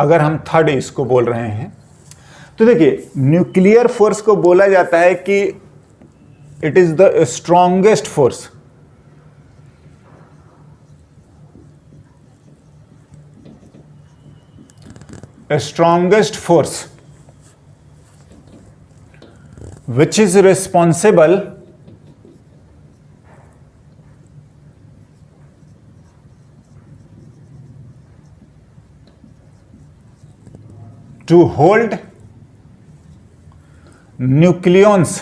अगर हम थर्ड इसको बोल रहे हैं तो देखिए न्यूक्लियर फोर्स को बोला जाता है कि it is the strongest force, strongest force which is responsible to hold nucleons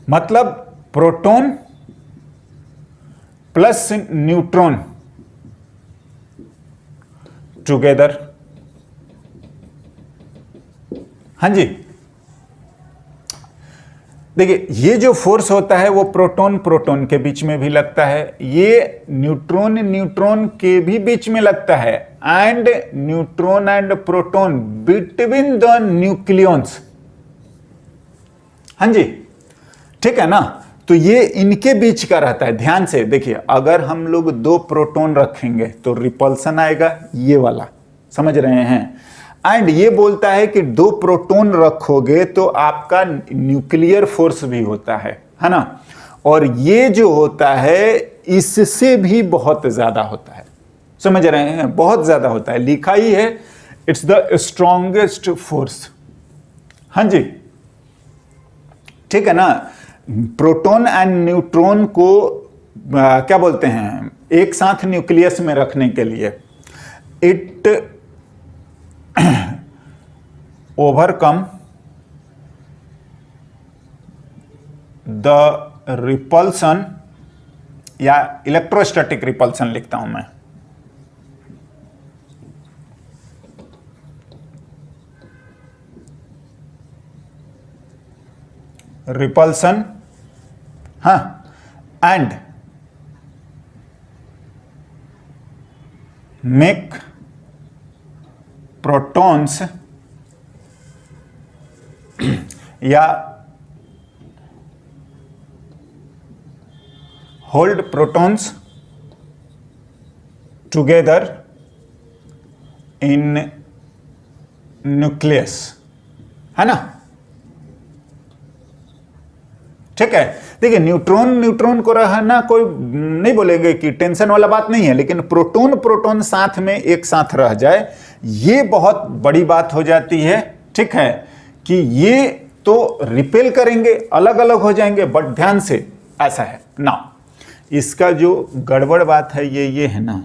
मतलब प्रोटॉन प्लस न्यूट्रॉन टुगेदर। हाँ जी, देखिए ये जो फोर्स होता है वो प्रोटॉन प्रोटॉन के बीच में भी लगता है, ये न्यूट्रॉन न्यूट्रॉन के भी बीच में लगता है, and neutron and proton between the nucleons. हाँ जी, ठीक है ना। तो ये इनके बीच का रहता है। ध्यान से देखिए, अगर हम लोग दो प्रोटॉन रखेंगे तो रिपल्सन आएगा ये वाला, समझ रहे हैं। एंड ये बोलता है कि दो प्रोटॉन रखोगे तो आपका न्यूक्लियर फोर्स भी होता है ना। और ये जो होता है इससे भी बहुत ज्यादा होता है, समझ रहे हैं, बहुत ज्यादा होता है। लिखा ही है इट्स द स्ट्रॉन्गेस्ट फोर्स। हाँ जी, ठीक है ना। प्रोटॉन एंड न्यूट्रॉन को क्या बोलते हैं, एक साथ न्यूक्लियस में रखने के लिए इट ओवरकम द रिपल्सन, या इलेक्ट्रोस्टैटिक रिपल्सन लिखता हूं मैं, रिपल्सन, हाँ, एंड मेक प्रोटॉन्स या hold protons together in nucleus, है ना। ठीक है, देखिए न्यूट्रॉन न्यूट्रॉन को रहना कोई नहीं बोलेंगे कि टेंशन वाला बात नहीं है, लेकिन प्रोटॉन प्रोटॉन साथ में एक साथ रह जाए ये बहुत बड़ी बात हो जाती है। ठीक है, कि ये तो रिपेल करेंगे, अलग अलग हो जाएंगे, बट ध्यान से ऐसा है ना। इसका जो गड़बड़ बात है ये है ना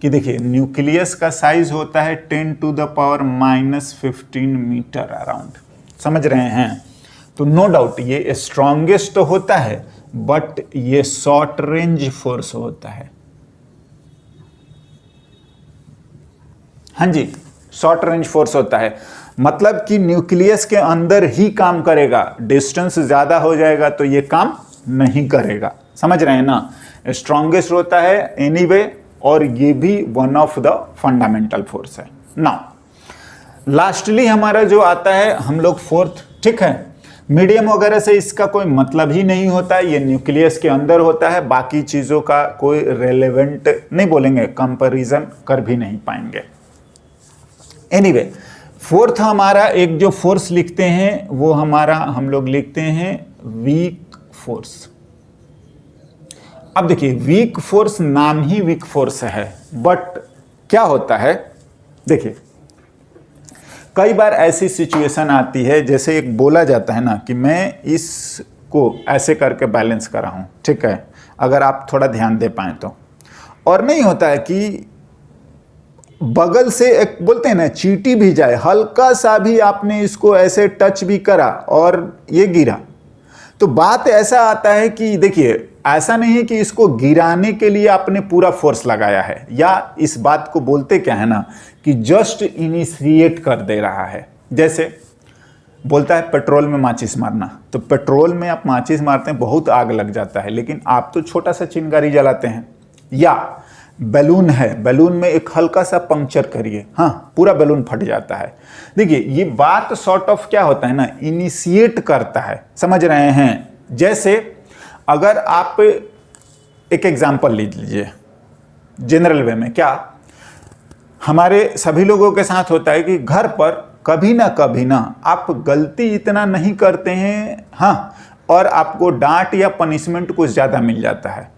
कि देखिए न्यूक्लियस का साइज होता है 10⁻⁻15 मीटर अराउंड, समझ रहे हैं। तो नो डाउट ये स्ट्रॉन्गेस्ट तो होता है, बट ये शॉर्ट रेंज फोर्स होता है। हाँ जी, शॉर्ट रेंज फोर्स होता है, मतलब कि न्यूक्लियस के अंदर ही काम करेगा, डिस्टेंस ज्यादा हो जाएगा तो ये काम नहीं करेगा, समझ रहे हैं ना। स्ट्रॉन्गेस्ट होता है एनीवे, और ये भी one of the fundamental force है ना। लास्टली हमारा जो आता है हम लोग फोर्थ, ठीक है, मीडियम वगैरह से इसका कोई मतलब ही नहीं होता है, ये न्यूक्लियस के अंदर होता है, बाकी चीजों का कोई रेलेवेंट नहीं बोलेंगे, कंपैरिजन कर भी नहीं पाएंगे। एनीवे, फोर्थ हमारा एक जो फोर्स लिखते हैं वो हमारा हम लोग लिखते हैं वीक फोर्स। अब देखिए वीक फोर्स नाम ही वीक फोर्स है, बट क्या होता है, देखिए कई बार ऐसी सिचुएशन आती है, जैसे एक बोला जाता है ना कि मैं इसको ऐसे करके बैलेंस कर रहा हूं, ठीक है, अगर आप थोड़ा ध्यान दे पाए तो। और नहीं होता है कि बगल से एक बोलते हैं ना चींटी भी जाए, हल्का सा भी आपने इसको ऐसे टच भी करा और ये गिरा, तो बात ऐसा आता है कि देखिए ऐसा नहीं है कि इसको गिराने के लिए आपने पूरा फोर्स लगाया है, या इस बात को बोलते क्या है ना कि जस्ट इनिशिएट कर दे रहा है। जैसे बोलता है पेट्रोल में माचिस मारना, तो पेट्रोल में आप माचिस मारते हैं बहुत आग लग जाता है, लेकिन आप तो छोटा सा चिंगारी जलाते हैं। या बैलून है, बैलून में एक हल्का सा पंक्चर करिए, हाँ पूरा बैलून फट जाता है। देखिए ये बात सॉर्ट ऑफ क्या होता है ना, इनिशिएट करता है, समझ रहे हैं। जैसे अगर आप एक एग्जांपल लीजिए, जनरल वे में क्या हमारे सभी लोगों के साथ होता है कि घर पर कभी ना आप गलती इतना नहीं करते हैं, हाँ, और आपको डांट या पनिशमेंट कुछ ज़्यादा मिल जाता है।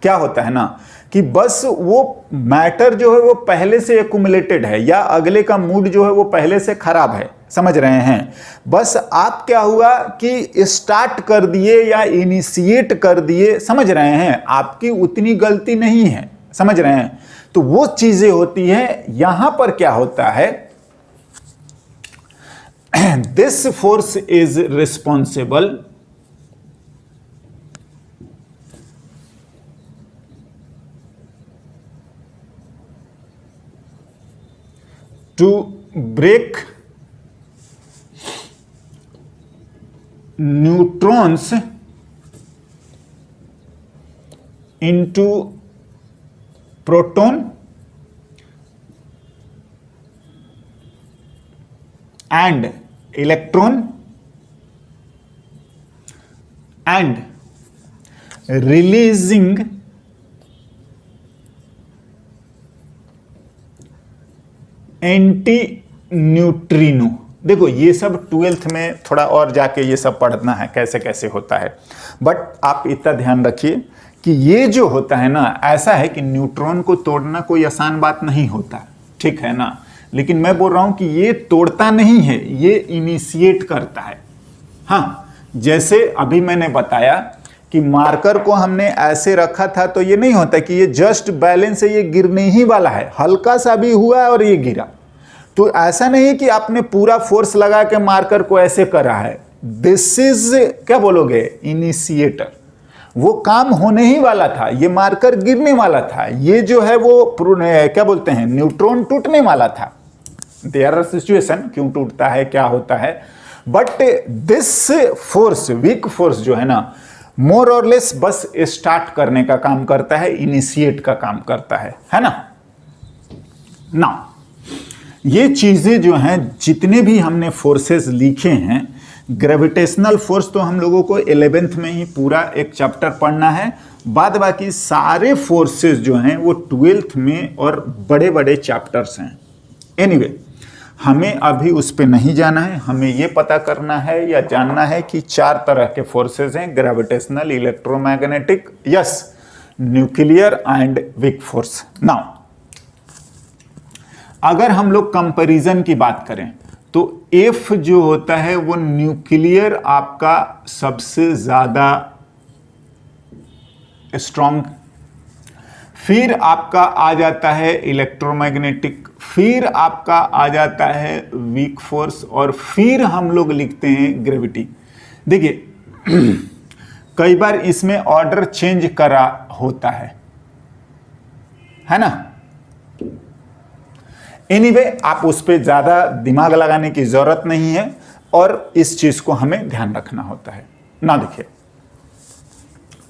क्या होता है ना कि बस वो मैटर जो है वो पहले से एक्युमुलेटेड है, या अगले का मूड जो है वो पहले से खराब है, समझ रहे हैं। बस आप क्या हुआ कि स्टार्ट कर दिए या इनिशिएट कर दिए, समझ रहे हैं, आपकी उतनी गलती नहीं है, समझ रहे हैं। तो वो चीजें होती है। यहां पर क्या होता है, this force is responsible to break neutrons into proton and electron and releasing anti neutrino. देखो ये सब 12th में थोड़ा और जाके ये सब पढ़ना है कैसे कैसे होता है, बट आप इतना ध्यान रखिए कि ये जो होता है ना, ऐसा है कि न्यूट्रॉन को तोड़ना कोई आसान बात नहीं होता, ठीक है ना। लेकिन मैं बोल रहा हूं कि ये तोड़ता नहीं है, ये इनिशिएट करता है। हाँ, जैसे अभी मैंने बताया कि मार्कर को हमने ऐसे रखा था तो ये नहीं होता कि ये जस्ट बैलेंस है, ये गिरने ही वाला है, हल्का सा भी हुआ और ये गिरा। तो ऐसा नहीं कि आपने पूरा फोर्स लगा के मार्कर को ऐसे करा है। दिस इज क्या बोलोगे, इनिशिएटर। वो काम होने ही वाला था, ये मार्कर गिरने वाला था, ये जो है वो क्या बोलते हैं, न्यूट्रॉन टूटने वाला था। देयर आर सिचुएशन, क्यों टूटता है, क्या होता है, but this force, weak force जो है ना, मोर और लेस बस स्टार्ट करने का काम करता है, इनिशिएट का काम करता है ना। ना ये चीजें जो हैं, जितने भी हमने फोर्सेस लिखे हैं, ग्रेविटेशनल फोर्स तो हम लोगों को 11th में ही पूरा एक चैप्टर पढ़ना है, बाद बाकी सारे फोर्सेस जो हैं वो 12th में और बड़े बड़े चैप्टर्स हैं। एनीवे, हमें अभी उस पे नहीं जाना है, हमें ये पता करना है या जानना है कि 4 तरह के फोर्सेस हैं, gravitational, electromagnetic, yes, nuclear and weak force. Now अगर हम लोग कंपैरिजन की बात करें तो एफ जो होता है वो न्यूक्लियर आपका सबसे ज्यादा स्ट्रॉन्ग, फिर आपका आ जाता है इलेक्ट्रोमैग्नेटिक, फिर आपका आ जाता है वीक फोर्स, और फिर हम लोग लिखते हैं ग्रेविटी। देखिए कई बार इसमें ऑर्डर चेंज करा होता है ना। एनीवे, आप उस पर ज्यादा दिमाग लगाने की जरूरत नहीं है, और इस चीज को हमें ध्यान रखना होता है ना। देखिए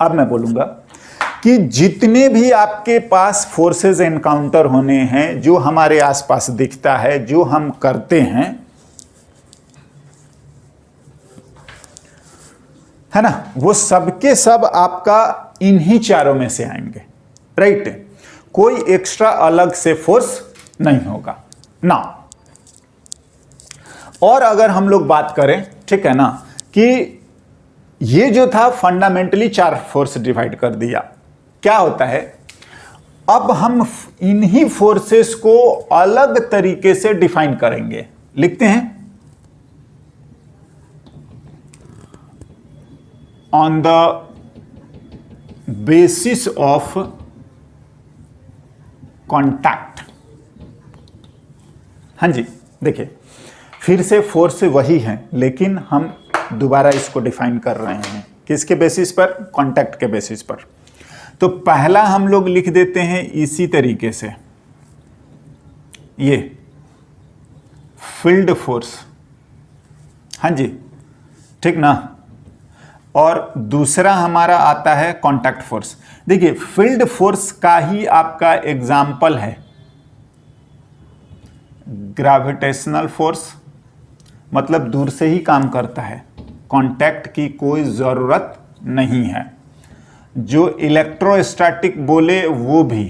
अब मैं बोलूंगा कि जितने भी आपके पास फोर्सेस एनकाउंटर होने हैं, जो हमारे आसपास दिखता है, जो हम करते हैं, है ना, वो सबके सब आपका इन्हीं चारों में से आएंगे, राइट। कोई एक्स्ट्रा अलग से फोर्स नहीं होगा ना। और अगर हम लोग बात करें, ठीक है ना, कि ये जो था फंडामेंटली 4 फोर्स डिवाइड कर दिया, क्या होता है, अब हम इन्हीं फोर्सेस को अलग तरीके से डिफाइन करेंगे। लिखते हैं, on the basis of contact. हाँ जी, देखिए फिर से फोर्स वही है, लेकिन हम दोबारा इसको डिफाइन कर रहे हैं किसके बेसिस पर, कॉन्टैक्ट के बेसिस पर। तो पहला हम लोग लिख देते हैं इसी तरीके से, ये फील्ड फोर्स, हाँ जी, ठीक ना। और दूसरा हमारा आता है कॉन्टैक्ट फोर्स। देखिए फील्ड फोर्स का ही आपका एग्जाम्पल है ग्रेविटेशनल फोर्स, मतलब दूर से ही काम करता है, कांटेक्ट की कोई ज़रूरत नहीं है। जो इलेक्ट्रोस्टैटिक बोले वो भी,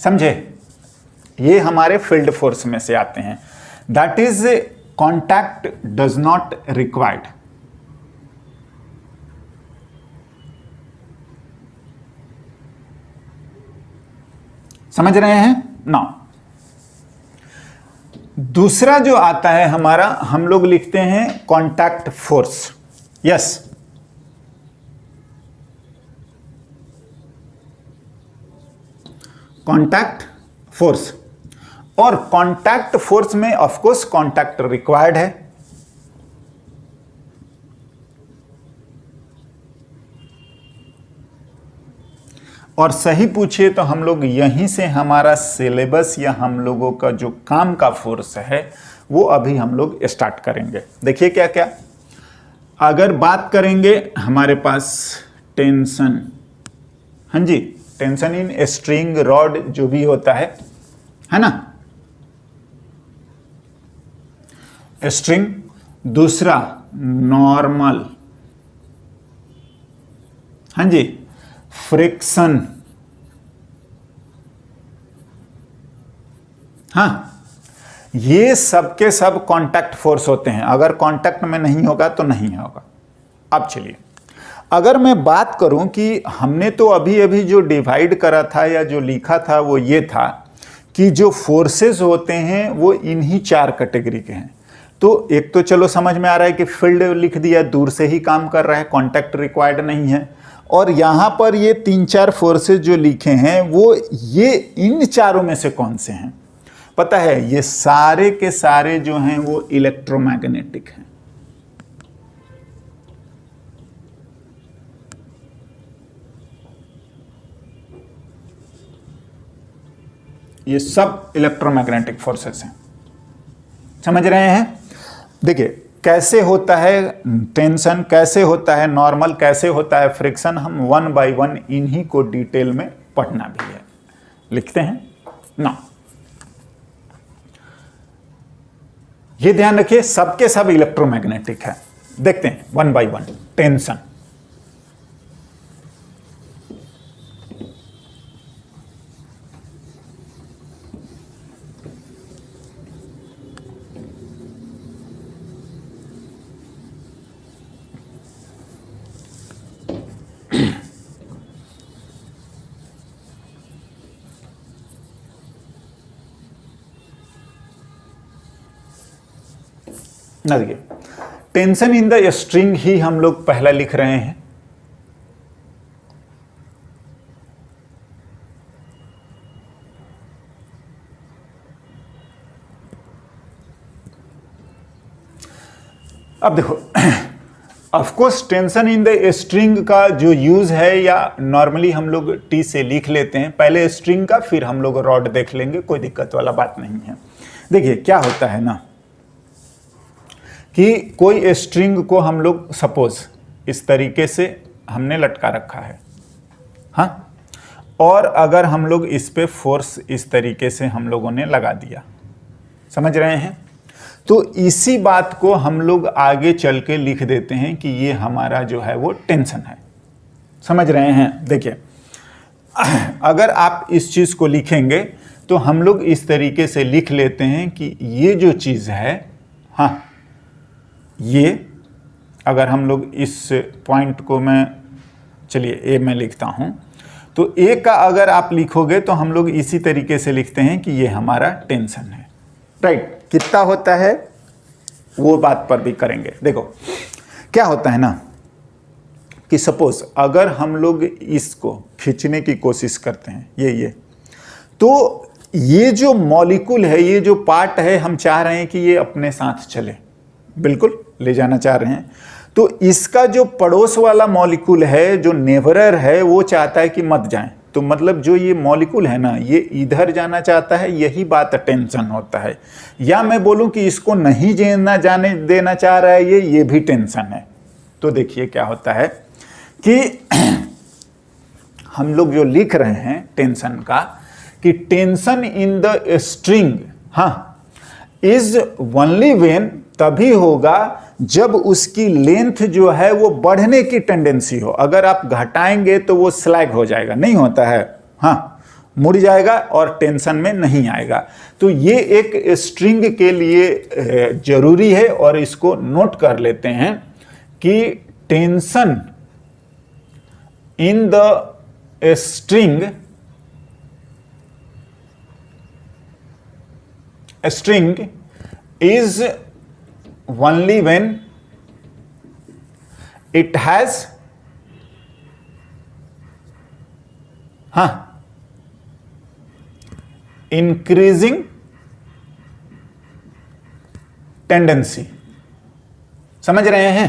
समझे? ये हमारे फील्ड फोर्स में से आते हैं। That is contact does not required. समझ रहे हैं ना? दूसरा जो आता है हमारा, हम लोग लिखते हैं contact force. Yes, contact force. और कॉन्टैक्ट फोर्स में ऑफ कोर्स कॉन्टैक्ट रिक्वायर्ड है। और सही पूछिए तो हम लोग यहीं से हमारा सिलेबस या हम लोगों का जो काम का फोर्स है वो अभी हम लोग स्टार्ट करेंगे। देखिए क्या क्या, अगर बात करेंगे हमारे पास टेंशन, हाँ जी, टेंशन इन स्ट्रिंग रॉड जो भी होता है ना, स्ट्रिंग। दूसरा नॉर्मल, हाँ जी, फ्रिक्शन, हाँ, ये सब के सब कांटेक्ट फोर्स होते हैं। अगर कांटेक्ट में नहीं होगा तो नहीं होगा। अब चलिए, अगर मैं बात करूं कि हमने तो अभी अभी जो डिवाइड करा था या जो लिखा था वो ये था कि जो फोर्सेस होते हैं वो इन्हीं 4 कैटेगरी के हैं। तो एक तो चलो समझ में आ रहा है कि फील्ड लिख दिया, दूर से ही काम कर रहा है, कांटेक्ट रिक्वायर्ड नहीं है। और यहां पर ये 3-4 फोर्सेस जो लिखे हैं वो ये इन चारों में से कौन से हैं पता है? ये सारे के सारे जो हैं वो इलेक्ट्रोमैग्नेटिक हैं। ये सब इलेक्ट्रोमैग्नेटिक फोर्सेस हैं। समझ रहे हैं? देखिए कैसे होता है टेंशन, कैसे होता है नॉर्मल, कैसे होता है फ्रिक्शन, हम 1 बाय 1 इन्हीं को डिटेल में पढ़ना भी है। लिखते हैं ना, ये ध्यान रखिए सबके सब इलेक्ट्रोमैग्नेटिक है। देखते हैं 1 बाय 1। टेंशन, ना देखिए टेंशन इन द स्ट्रिंग ही हम लोग पहला लिख रहे हैं। अब देखो of course tension in the string का जो यूज है या नॉर्मली हम लोग टी से लिख लेते हैं, पहले स्ट्रिंग का फिर हम लोग रॉड देख लेंगे, कोई दिक्कत वाला बात नहीं है। देखिए क्या होता है ना कि कोई स्ट्रिंग को हम लोग सपोज इस तरीके से हमने लटका रखा है, हाँ, और अगर हम लोग इस पे फोर्स इस तरीके से हम लोगों ने लगा दिया, समझ रहे हैं? तो इसी बात को हम लोग आगे चल के लिख देते हैं कि ये हमारा जो है वो टेंशन है। समझ रहे हैं? देखिए अगर आप इस चीज़ को लिखेंगे तो हम लोग इस तरीके से लिख लेते हैं कि ये जो चीज़ है, हाँ, ये अगर हम लोग इस पॉइंट को मैं, चलिए ए में लिखता हूं, तो ए का अगर आप लिखोगे तो हम लोग इसी तरीके से लिखते हैं कि ये हमारा टेंशन है, राइट? कितना होता है वो बात पर भी करेंगे। देखो क्या होता है ना कि सपोज अगर हम लोग इसको खींचने की कोशिश करते हैं, ये तो ये जो मॉलिक्यूल है, ये जो पार्ट है, हम चाह रहे हैं कि ये अपने साथ चले, बिल्कुल ले जाना चाह रहे हैं। तो इसका जो पड़ोस वाला मॉलिक्यूल है, जो नेबरर है, वो चाहता है कि मत जाएं। तो मतलब जो ये मॉलिक्यूल है ना, ये इधर जाना चाहता है, यही बात टेंशन होता है। या मैं बोलूं कि इसको नहीं जाने देना चाह रहा है, ये भी टेंशन है। तो देखिए क्या होता है कि हम लोग जो लिख रहे हैं टेंशन का, कि टेंशन इन द स्ट्रिंग, हाँ, इज ओनली व्हेन, तभी होगा जब उसकी लेंथ जो है वो बढ़ने की टेंडेंसी हो। अगर आप घटाएंगे तो वो स्लैग हो जाएगा, नहीं होता है, हाँ, मुड़ जाएगा और टेंशन में नहीं आएगा। तो ये एक स्ट्रिंग के लिए जरूरी है और इसको नोट कर लेते हैं कि tension in the string is only when it has increasing tendency. समझ रहे हैं?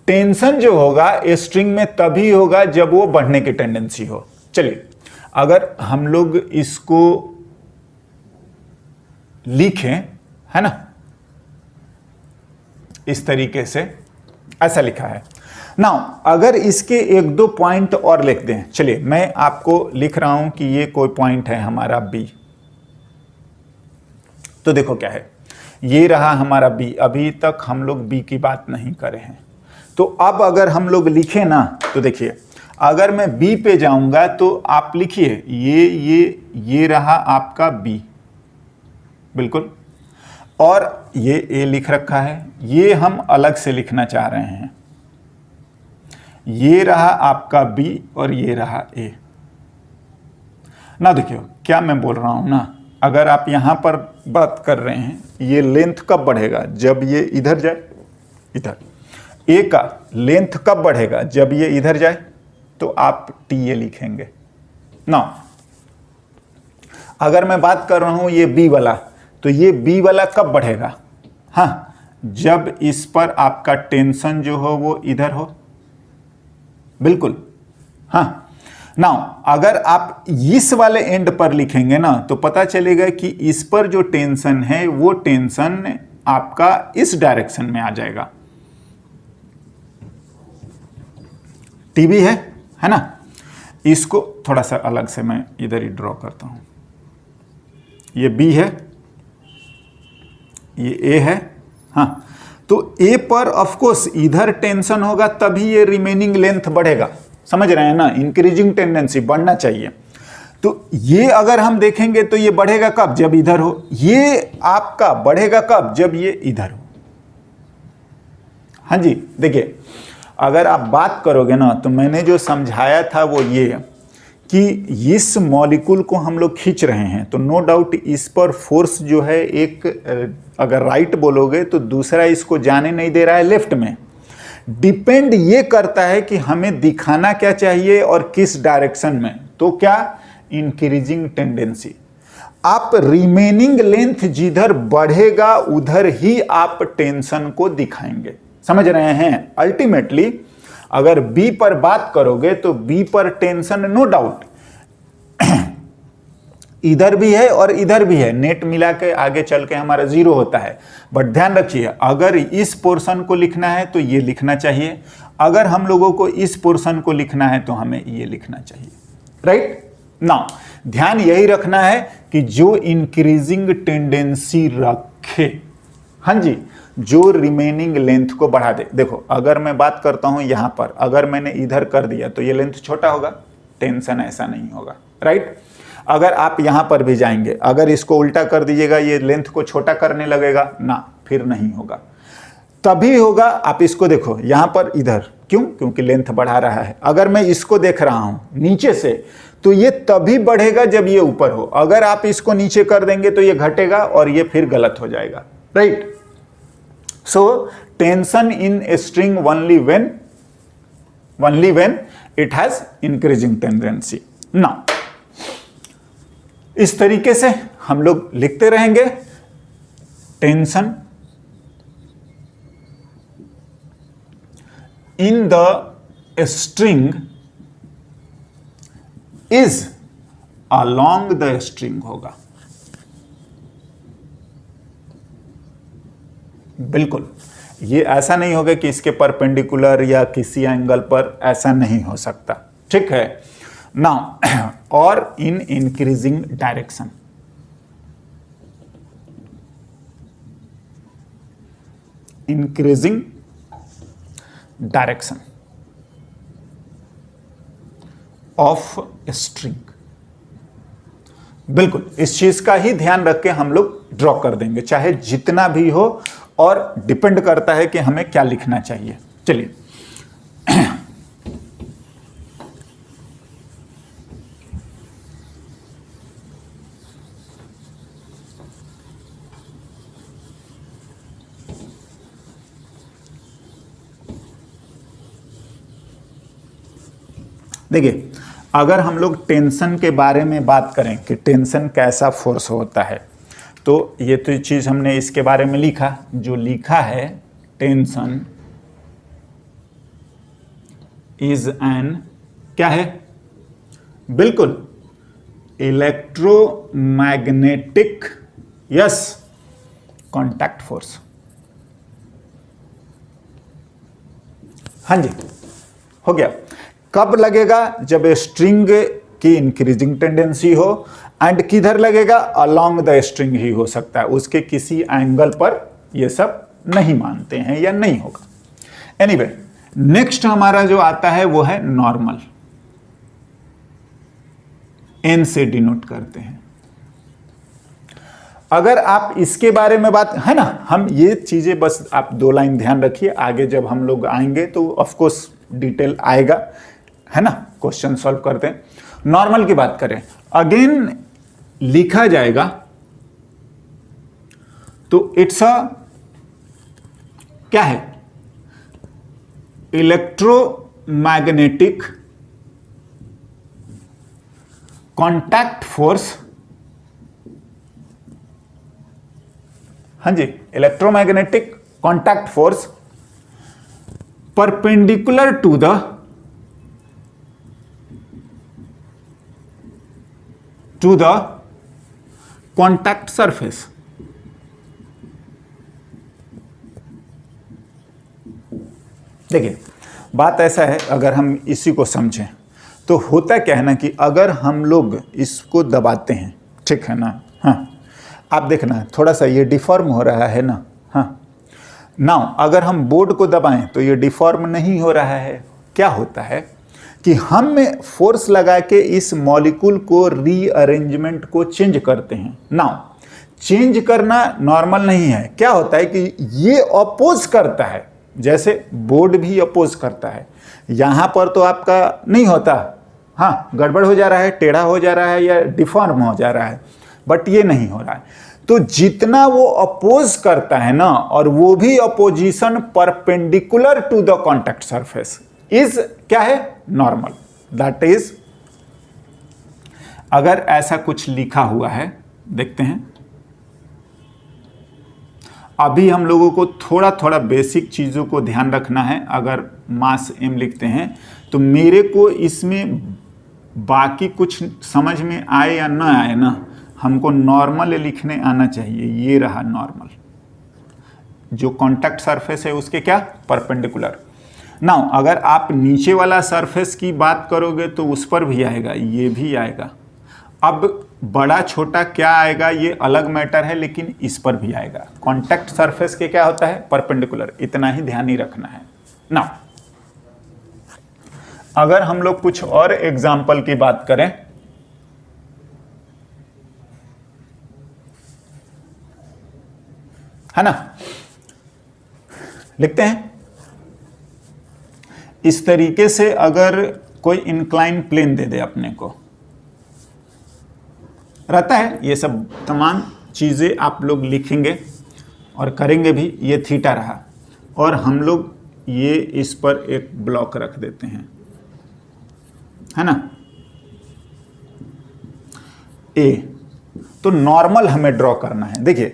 टेंशन जो होगा स्ट्रिंग में तभी होगा जब वो बढ़ने की टेंडेंसी हो। चलिए अगर हम लोग इसको लिखें, है ना, इस तरीके से ऐसा लिखा है। नाउ अगर इसके एक दो पॉइंट और लिख दें, चलिए मैं आपको लिख रहा हूं कि ये कोई पॉइंट है हमारा बी। तो देखो क्या है, ये रहा हमारा बी। अभी तक हम लोग बी की बात नहीं करे हैं। तो अब अगर हम लोग लिखें ना, तो देखिए अगर मैं बी पे जाऊंगा तो आप लिखिए ये रहा आपका बी, बिल्कुल, और ये ए लिख रखा है। ये हम अलग से लिखना चाह रहे हैं। ये रहा आपका बी और ये रहा ए। ना देखियो क्या मैं बोल रहा हूं ना, अगर आप यहां पर बात कर रहे हैं, ये लेंथ कब बढ़ेगा? जब ये इधर जाए, इधर। ए का लेंथ कब बढ़ेगा? जब ये इधर जाए। तो आप टी ए लिखेंगे ना। अगर मैं बात कर रहा हूं ये बी वाला, तो ये बी वाला कब बढ़ेगा? हाँ, जब इस पर आपका टेंशन जो हो वो इधर हो, बिल्कुल। हाँ, नाउ अगर आप इस वाले एंड पर लिखेंगे ना, तो पता चलेगा कि इस पर जो टेंशन है वो टेंशन आपका इस डायरेक्शन में आ जाएगा। टीबी है ना। इसको थोड़ा सा अलग से मैं इधर ही ड्रॉ करता हूं। ये बी है, ये ए है। हाँ, तो ए पर ऑफ कोर्स इधर टेंशन होगा तभी ये रिमेनिंग लेंथ बढ़ेगा। समझ रहे हैं ना? इंक्रीजिंग टेंडेंसी, बढ़ना चाहिए। तो ये अगर हम देखेंगे तो ये बढ़ेगा कब? जब इधर हो। ये आपका बढ़ेगा कब? जब ये इधर हो। हाँ जी, देखिए अगर आप बात करोगे ना, तो मैंने जो समझाया था वो ये है कि इस मॉलिक्यूल को हम लोग खींच रहे हैं, तो नो डाउट इस पर फोर्स जो है एक, अगर राइट बोलोगे तो दूसरा इसको जाने नहीं दे रहा है लेफ्ट में। डिपेंड ये करता है कि हमें दिखाना क्या चाहिए और किस डायरेक्शन में। तो क्या? Increasing tendency. आप रिमेनिंग लेंथ जिधर बढ़ेगा उधर ही आप टेंशन को दिखाएंगे। समझ रहे हैं? अल्टीमेटली अगर बी पर बात करोगे तो बी पर टेंशन नो डाउट इधर भी है और इधर भी है, नेट मिला के आगे चल के हमारा जीरो होता है। बट ध्यान रखिए, अगर इस पोर्शन को लिखना है तो ये लिखना चाहिए, अगर हम लोगों को इस पोर्शन को लिखना है तो हमें ये लिखना चाहिए। राइट नाउ ध्यान यही रखना है कि जो इंक्रीजिंग टेंडेंसी रखे, हाँ जी, जो रिमेनिंग लेंथ को बढ़ा दे। देखो अगर मैं बात करता हूं यहां पर, अगर मैंने इधर कर दिया तो ये लेंथ छोटा होगा, टेंशन ऐसा नहीं होगा। राइट, अगर आप यहां पर भी जाएंगे, अगर इसको उल्टा कर दीजिएगा ये लेंथ को छोटा करने लगेगा ना, फिर नहीं होगा। तभी होगा, आप इसको देखो यहां पर इधर, क्यों? क्योंकि लेंथ बढ़ा रहा है। अगर मैं इसको देख रहा हूं नीचे से, तो ये तभी बढ़ेगा जब ये ऊपर हो। अगर आप इसको नीचे कर देंगे तो ये घटेगा और ये फिर गलत हो जाएगा। Right, so tension in a string only when it has increasing tendency। now इस तरीके से हम लोग लिखते रहेंगे। Tension in the string is along the string होगा। बिल्कुल, ये ऐसा नहीं होगा कि इसके परपेंडिकुलर या किसी एंगल पर, ऐसा नहीं हो सकता। ठीक है नाउ, और in increasing direction. Increasing direction of string. बिल्कुल इस चीज का ही ध्यान रख के हम लोग ड्रॉ कर देंगे, चाहे जितना भी हो, और डिपेंड करता है कि हमें क्या लिखना चाहिए। चलिए देखिए, अगर हम लोग टेंशन के बारे में बात करें कि टेंशन कैसा फोर्स होता है, तो ये तो चीज़ हमने इसके बारे में लिखा, जो लिखा है टेंशन इज एन, क्या है, बिल्कुल इलेक्ट्रोमैग्नेटिक, यस, कांटेक्ट फोर्स। हाँ जी, हो गया। कब लगेगा? जब स्ट्रिंग की इंक्रीजिंग टेंडेंसी हो, एंड किधर लगेगा? अलोंग द स्ट्रिंग ही हो सकता है, उसके किसी एंगल पर ये सब नहीं मानते हैं या नहीं होगा। एनीवे, नेक्स्ट हमारा जो आता है वो है नॉर्मल, एन से डिनोट करते हैं। अगर आप इसके बारे में बात है ना, हम ये चीजें बस आप 2 लाइन ध्यान रखिए, आगे जब हम लोग आएंगे तो ऑफ कोर्स डिटेल आएगा, है ना, क्वेश्चन सॉल्व करते हैं। नॉर्मल की बात करें, अगेन लिखा जाएगा तो इट्स अ, क्या है, इलेक्ट्रोमैग्नेटिक कांटेक्ट फोर्स। हाँ जी, electromagnetic contact force perpendicular to the contact surface. देखिए, बात ऐसा है, अगर हम इसी को समझें तो होता क्या है ना कि अगर हम लोग इसको दबाते हैं, ठीक है ना, हाँ, आप देखना थोड़ा सा ये डिफॉर्म हो रहा है ना, हाँ, नाउ अगर हम बोर्ड को दबाएं तो ये डिफॉर्म नहीं हो रहा है। क्या होता है कि हम फोर्स लगा के इस मॉलिक्यूल को रीअरेंजमेंट को चेंज करते हैं। नाउ चेंज करना नॉर्मल नहीं है, क्या होता है कि ये अपोज करता है, जैसे बोर्ड भी अपोज करता है। यहां पर तो आपका नहीं होता, हाँ, गड़बड़ हो जा रहा है, टेढ़ा हो जा रहा है या डिफॉर्म हो जा रहा है, बट ये नहीं हो रहा है। तो जितना वो अपोज करता है ना, और वो भी opposition perpendicular to the contact surface is, क्या है, नॉर्मल। दैट इज, अगर ऐसा कुछ लिखा हुआ है, देखते हैं, अभी हम लोगों को थोड़ा थोड़ा बेसिक चीजों को ध्यान रखना है। अगर मास एम लिखते हैं तो मेरे को इसमें बाकी कुछ समझ में आए या ना आए ना, हमको नॉर्मल लिखने आना चाहिए। ये रहा नॉर्मल, जो कांटेक्ट सरफेस है उसके क्या, परपेंडिकुलर। नाउ अगर आप नीचे वाला सरफेस की बात करोगे तो उस पर भी आएगा, ये भी आएगा। अब बड़ा छोटा क्या आएगा ये अलग मैटर है, लेकिन इस पर भी आएगा। कांटेक्ट सरफेस के क्या होता है, परपेंडिकुलर, इतना ही ध्यान ही रखना है। नाउ अगर हम लोग कुछ और एग्जाम्पल की बात करें, है ना, लिखते हैं इस तरीके से। अगर कोई इंक्लाइन प्लेन दे दे अपने को, रहता है ये सब तमाम चीजें आप लोग लिखेंगे और करेंगे भी। ये थीटा रहा, और हम लोग ये इस पर एक ब्लॉक रख देते हैं, है ना, ए। तो नॉर्मल हमें ड्रॉ करना है। देखिए,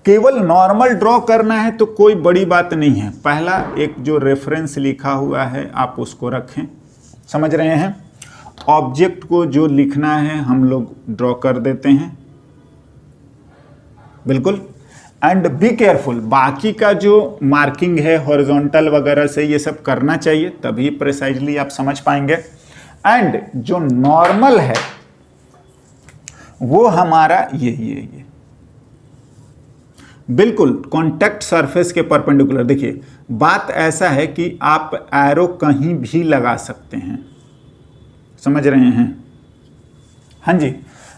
केवल नॉर्मल ड्रॉ करना है तो कोई बड़ी बात नहीं है। पहला एक जो रेफरेंस लिखा हुआ है आप उसको रखें, समझ रहे हैं। ऑब्जेक्ट को जो लिखना है हम लोग ड्रॉ कर देते हैं, बिल्कुल। एंड बी केयरफुल, बाकी का जो मार्किंग है हॉरिजॉन्टल वगैरह से ये सब करना चाहिए, तभी प्रिसाइजली आप समझ पाएंगे। एंड जो नॉर्मल है वो हमारा ये बिल्कुल कांटेक्ट सरफेस के परपेंडिकुलर। देखिए, बात ऐसा है कि आप एरो कहीं भी लगा सकते हैं, समझ रहे हैं, हाँ जी।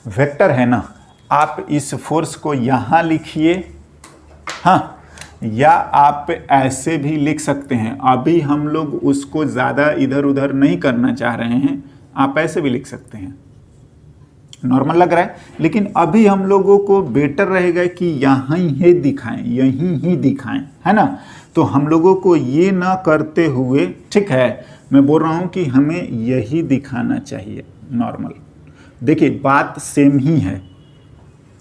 वेक्टर है ना, आप इस फोर्स को यहां लिखिए, हाँ, या आप ऐसे भी लिख सकते हैं। अभी हम लोग उसको ज़्यादा इधर उधर नहीं करना चाह रहे हैं, आप ऐसे भी लिख सकते हैं, नॉर्मल लग रहा है। लेकिन अभी हम लोगों को बेटर रहेगा कि यहाँ ही दिखाएं, यहीं ही दिखाएं, है ना। तो हम लोगों को ये ना करते हुए, ठीक है, मैं बोल रहा हूँ कि हमें यही दिखाना चाहिए नॉर्मल। देखिए बात सेम ही है,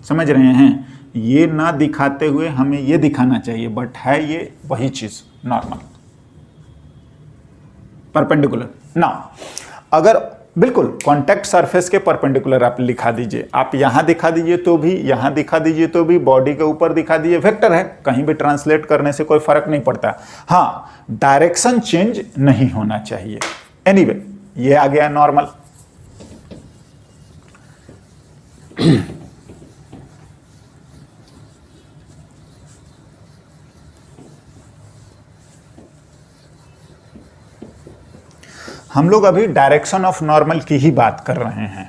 समझ रहे हैं, ये ना दिखाते हुए हमें ये दिखाना चाहिए, बट है ये वही चीज नॉर्मल परपेंडिकुलर ना। अगर बिल्कुल कांटेक्ट सरफेस के परपेंडिकुलर आप लिखा दीजिए, आप यहां दिखा दीजिए तो भी, यहां दिखा दीजिए तो भी, बॉडी के ऊपर दिखा दीजिए, वेक्टर है, कहीं भी ट्रांसलेट करने से कोई फर्क नहीं पड़ता। हाँ, डायरेक्शन चेंज नहीं होना चाहिए। एनीवे, ये आ गया नॉर्मल। हम लोग अभी डायरेक्शन ऑफ नॉर्मल की ही बात कर रहे हैं,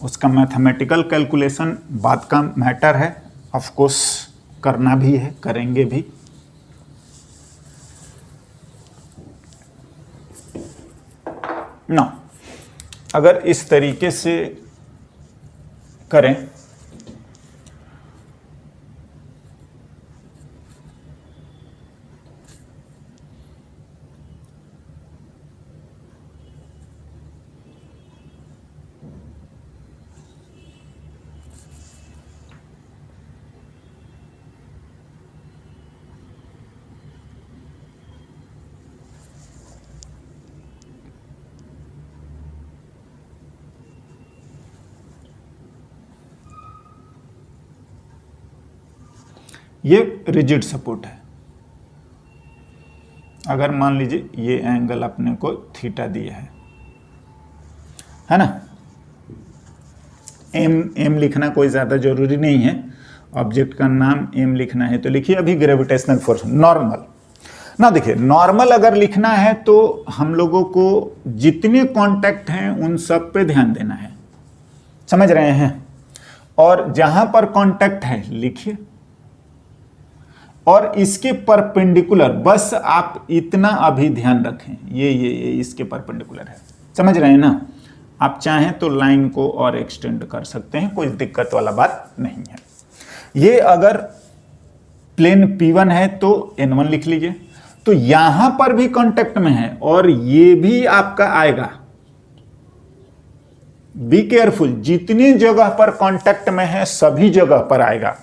उसका मैथमेटिकल कैलकुलेशन बात का मैटर है, ऑफ कोर्स करना भी है, करेंगे भी। ना अगर इस तरीके से करें, ये रिजिड सपोर्ट है। अगर मान लीजिए ये एंगल अपने को थीटा दिया है ना, एम लिखना कोई ज़्यादा जरूरी नहीं है, ऑब्जेक्ट का नाम एम लिखना है तो लिखिए। अभी ग्रेविटेशनल फोर्स नॉर्मल ना, देखिए नॉर्मल अगर लिखना है तो हम लोगों को जितने कांटेक्ट हैं उन सब पे ध्यान देना है, समझ रहे हैं। और जहां पर कांटेक्ट है लिखिए, और इसके परपेंडिकुलर बस आप इतना अभी ध्यान रखें, ये इसके परपेंडिकुलर है, समझ रहे हैं ना। आप चाहें तो लाइन को और एक्सटेंड कर सकते हैं, कोई दिक्कत वाला बात नहीं है। ये अगर प्लेन P1 है तो N1 लिख लीजिए, तो यहां पर भी कांटेक्ट में है और ये भी आपका आएगा। बी केयरफुल, जितनी जगह पर कांटेक्ट में है सभी जगह पर आएगा।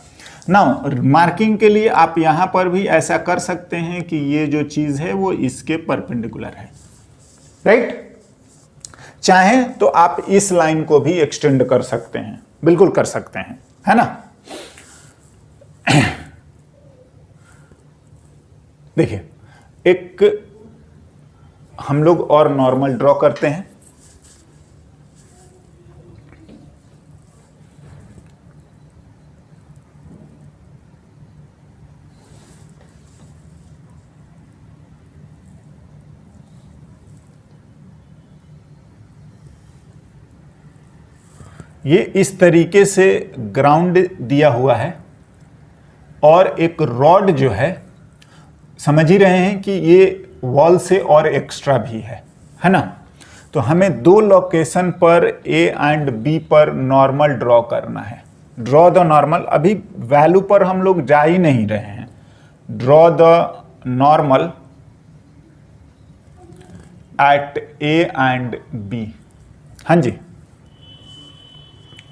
नाउ मार्किंग के लिए आप यहां पर भी ऐसा कर सकते हैं कि ये जो चीज है वो इसके परपेंडिकुलर है, राइट। चाहें तो आप इस लाइन को भी एक्सटेंड कर सकते हैं, बिल्कुल कर सकते हैं, है ना। देखिए एक हम लोग और नॉर्मल ड्रॉ करते हैं। ये इस तरीके से ग्राउंड दिया हुआ है और एक रॉड जो है, समझ ही रहे हैं कि ये वॉल से और एक्स्ट्रा भी है ना। तो हमें दो लोकेशन पर A एंड B पर नॉर्मल ड्रॉ करना है। ड्रॉ द नॉर्मल, अभी वैल्यू पर हम लोग जा ही नहीं रहे हैं। Draw the normal at A and B, हाँ जी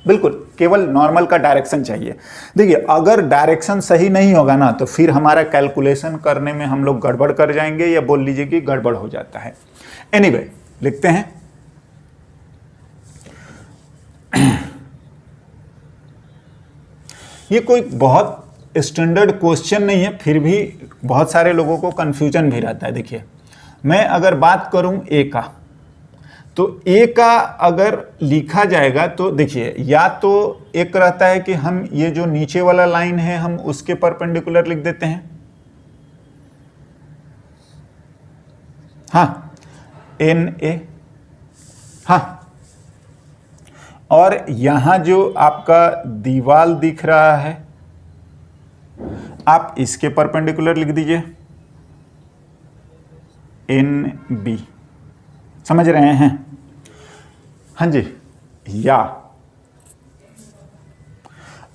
बिल्कुल, केवल नॉर्मल का डायरेक्शन चाहिए। देखिए अगर डायरेक्शन सही नहीं होगा ना तो फिर हमारा कैलकुलेशन करने में हम लोग गड़बड़ कर जाएंगे, या बोल लीजिए कि गड़बड़ हो जाता है। एनीवे, लिखते हैं। ये कोई बहुत स्टैंडर्ड क्वेश्चन नहीं है, फिर भी बहुत सारे लोगों को कंफ्यूजन भी रहता है। देखिए मैं अगर बात करूं ए का, तो ए का अगर लिखा जाएगा तो देखिए, या तो एक रहता है कि हम ये जो नीचे वाला लाइन है हम उसके परपेंडिकुलर लिख देते हैं, हाँ एन ए, हाँ, और यहां जो आपका दीवार दिख रहा है आप इसके परपेंडिकुलर लिख दीजिए NB। समझ रहे हैं? हाँ जी। या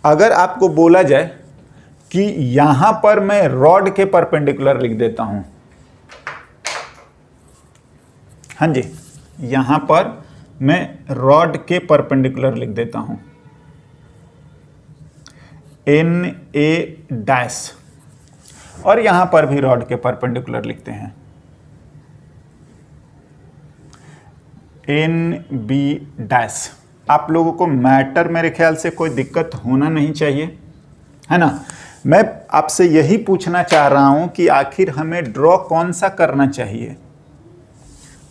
अगर आपको बोला जाए कि यहां पर मैं रॉड के परपेंडिकुलर लिख देता हूं, हाँ जी, यहां पर मैं रॉड के परपेंडिकुलर लिख देता हूं NA डैश, और यहां पर भी रॉड के परपेंडिकुलर लिखते हैं NB डैश। आप लोगों को मैटर मेरे ख्याल से कोई दिक्कत होना नहीं चाहिए, है ना। मैं आपसे यही पूछना चाह रहा हूं कि आखिर हमें ड्रॉ कौन सा करना चाहिए।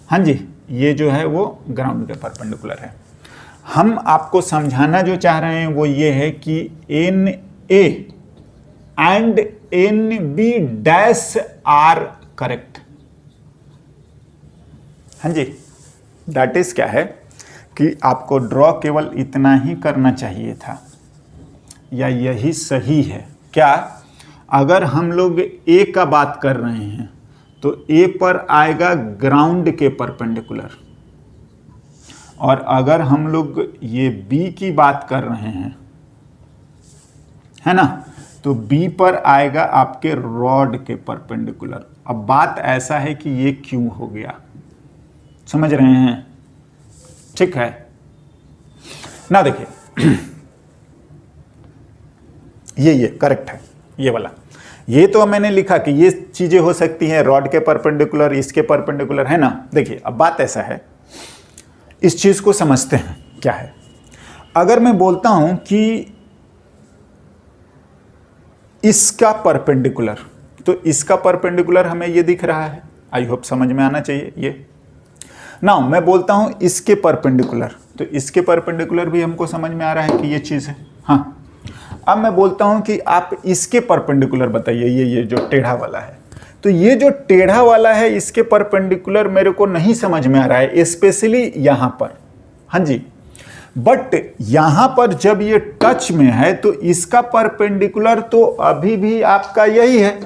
हाँ जी, ये जो है वो ग्राउंड के परपेंडिकुलर है। हम आपको समझाना जो चाह रहे हैं वो ये है कि NA and NB dash are correct. हाँ जी, दैट इज क्या है कि आपको ड्रॉ केवल इतना ही करना चाहिए था, या यही सही है क्या। अगर हम लोग A का बात कर रहे हैं तो A पर आएगा ग्राउंड के परपेंडिकुलर, और अगर हम लोग ये B की बात कर रहे हैं, है ना, तो B पर आएगा आपके रॉड के परपेंडिकुलर। अब बात ऐसा है कि ये क्यों हो गया, समझ रहे हैं? ठीक है ना। देखिए ये करेक्ट है, ये वाला। ये तो मैंने लिखा कि ये चीजें हो सकती हैं रॉड के परपेंडिकुलर, इसके परपेंडिकुलर, है ना। देखिए अब बात ऐसा है, इस चीज को समझते हैं क्या है। अगर मैं बोलता हूं कि इसका परपेंडिकुलर, तो इसका परपेंडिकुलर हमें ये दिख रहा है, आई होप समझ में आना चाहिए ये ना। मैं बोलता हूं इसके परपेंडिकुलर, तो इसके परपेंडिकुलर भी हमको समझ में आ रहा है कि ये चीज है। हाँ, अब मैं बोलता हूं कि आप इसके परपेंडिकुलर बताइए, ये जो टेढ़ा वाला है, तो ये जो टेढ़ा वाला है इसके परपेंडिकुलर मेरे को नहीं समझ में आ रहा है, स्पेशली यहां पर। हाँ जी, बट यहां पर जब ये टच में है तो इसका परपेंडिकुलर तो अभी भी आपका यही है,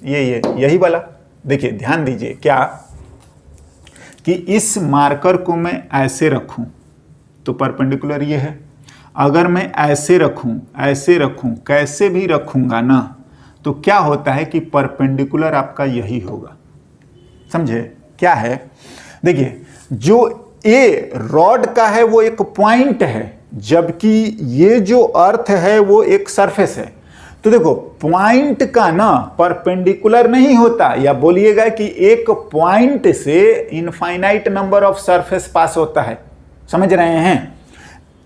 यही वाला। देखिए ध्यान दीजिए क्या कि इस मार्कर को मैं ऐसे रखूं तो परपेंडिकुलर ये है, अगर मैं ऐसे रखूं कैसे भी रखूंगा ना, तो क्या होता है कि परपेंडिकुलर आपका यही होगा। समझे क्या है? देखिए जो ए रॉड का है वो एक पॉइंट है, जबकि ये जो अर्थ है वो एक सरफेस है। तो देखो पॉइंट का ना परपेंडिकुलर नहीं होता, या बोलिएगा कि एक पॉइंट से इनफाइनाइट नंबर ऑफ सरफेस पास होता है, समझ रहे हैं।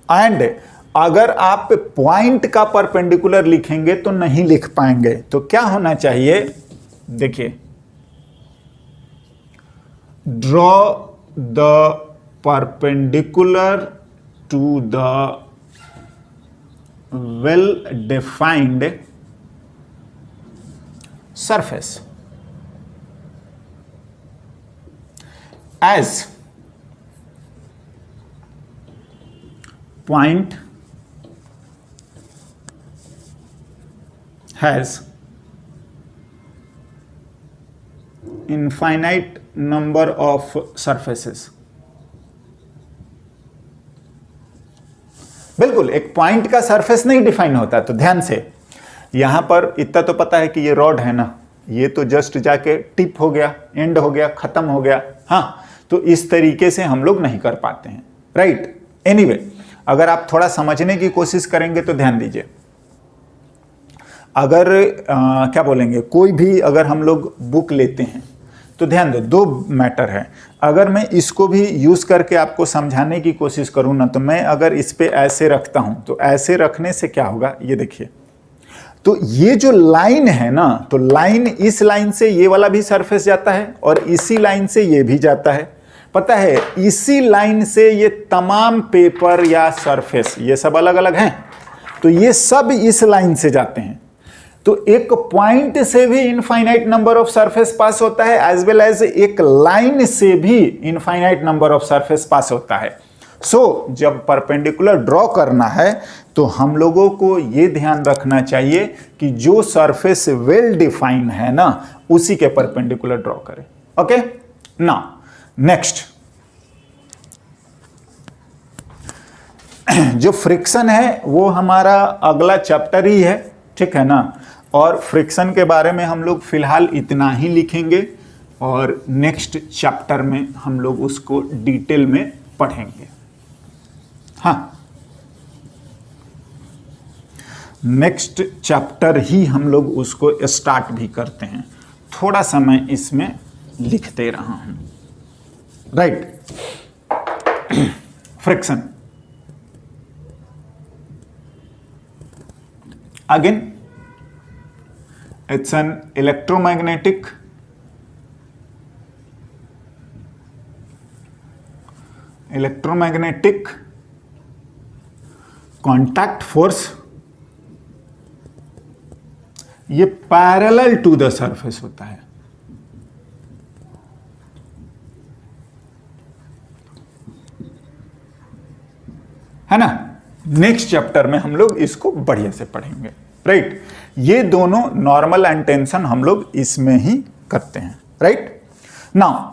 एंड अगर आप पॉइंट का परपेंडिकुलर लिखेंगे तो नहीं लिख पाएंगे, तो क्या होना चाहिए, देखिए draw the perpendicular to the well defined surface as point has infinite number of surfaces। बिल्कुल एक पॉइंट का सरफेस नहीं डिफाइन होता, तो ध्यान से यहां पर इतना तो पता है कि ये रॉड है ना, ये तो जस्ट जाके टिप हो गया, एंड हो गया, खत्म हो गया। हाँ, तो इस तरीके से हम लोग नहीं कर पाते हैं, राइट। एनीवे, अगर आप थोड़ा समझने की कोशिश करेंगे तो ध्यान दीजिए, अगर क्या बोलेंगे, कोई भी अगर हम लोग बुक लेते हैं तो ध्यान दो, दो मैटर है। अगर मैं इसको भी यूज करके आपको समझाने की कोशिश करूं ना, तो मैं अगर इस पे ऐसे रखता हूं, तो ऐसे रखने से क्या होगा, ये देखिए, तो ये जो लाइन है ना, तो लाइन, इस लाइन से ये वाला भी सरफेस जाता है और इसी लाइन से ये भी जाता है। पता है, इसी लाइन से ये तमाम पेपर या सरफेस ये सब अलग अलग हैं, तो ये सब इस लाइन से जाते हैं। तो एक पॉइंट से भी इनफाइनाइट नंबर ऑफ सरफेस पास होता है, एज वेल एज एक लाइन से भी इनफाइनाइट नंबर ऑफ सरफेस पास होता है। सो जब परपेंडिकुलर ड्रॉ करना है तो हम लोगों को ये ध्यान रखना चाहिए कि जो सरफेस वेल डिफाइन है ना, उसी के परपेंडिकुलर ड्रॉ करें। ओके, नाउ नेक्स्ट जो फ्रिक्शन है वो हमारा अगला चैप्टर ही है, ठीक है ना। और फ्रिक्शन के बारे में हम लोग फिलहाल इतना ही लिखेंगे और नेक्स्ट चैप्टर में हम लोग उसको डिटेल में पढ़ेंगे। हाँ, नेक्स्ट चैप्टर ही हम लोग उसको स्टार्ट भी करते हैं। थोड़ा सा मैं इसमें लिखते रहा हूं, right. Friction again, it's an electromagnetic contact force, ये पैरेलल टू द सरफेस होता है ना। नेक्स्ट चैप्टर में हम लोग इसको बढ़िया से पढ़ेंगे, राइट। ये दोनों नॉर्मल एंड टेंशन हम लोग इसमें ही करते हैं, राइट। नाउ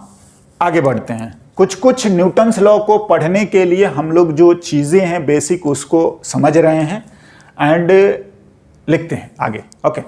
आगे बढ़ते हैं। कुछ कुछ न्यूटन्स लॉ को पढ़ने के लिए हम लोग जो चीजें हैं बेसिक उसको समझ रहे हैं एंड लिखते हैं आगे। ओके।